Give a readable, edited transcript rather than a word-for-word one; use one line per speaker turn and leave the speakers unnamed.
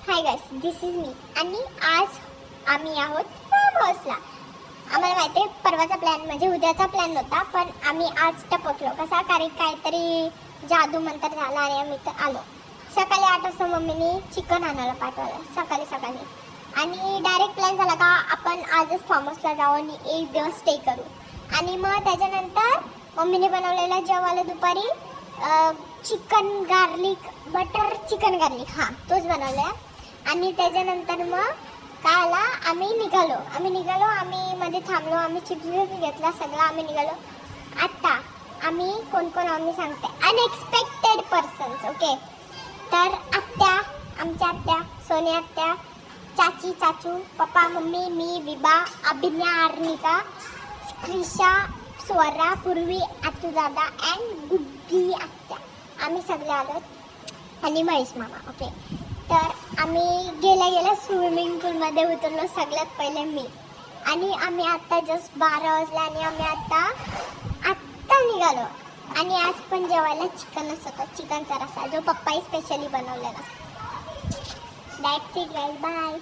Hi guys, this is me. आणि आज आम्ही आहोत फार्म हाऊसला. आम्हाला माहिती आहे परवाचा प्लॅन म्हणजे उद्याचा प्लॅन होता, पण आम्ही आज टपकलो. कसा कारण काहीतरी जादू मंत्र झाला आणि आम्ही तर आलो. सकाळी 8 वाजता मम्मीने चिकन आणायला पाठवलं सकाळी आणि डायरेक्ट प्लॅन झाला का आपण आजच फार्म हाऊसला जाऊ आणि एक दिवस स्टे करू. आणि मग त्याच्यानंतर मम्मीने बनवलेलं जेवायला दुपारी chicken garlic butter chicken garlic तोच बनवला. आणि त्याच्यानंतर मग काय आला, आम्ही निघालो आम्ही मध्ये थांबलो, आम्ही चिप्स घेतला सगळं, आम्ही निघालो. आता आम्ही कोण आम्ही सांगते अनएक्सपेक्टेड पर्सन्स. ओके, तर आमच्या आत्या सोनी आत्या, चाची चाचू, पप्पा मम्मी, मी, विभा, अभिज्ञा, अर्निका, क्रिशा, स्वरा, पूर्वी, आतू दादा अँड गुड्डी आत्या, आम्ही सगळे आलो. आणि महेश मामा. ओके, तर आम्ही गेल्या स्विमिंग पूलमध्ये उतरलो सगळ्यात पहिले मी. आणि आम्ही आत्ता जस्ट 12 वाजले आणि आम्ही आत्ता निघालो. आणि आज पण जेवायला चिकनच होतं, चिकनचा रस्सा जो पप्पाही स्पेशली बनवलेला. That's it guys, bye.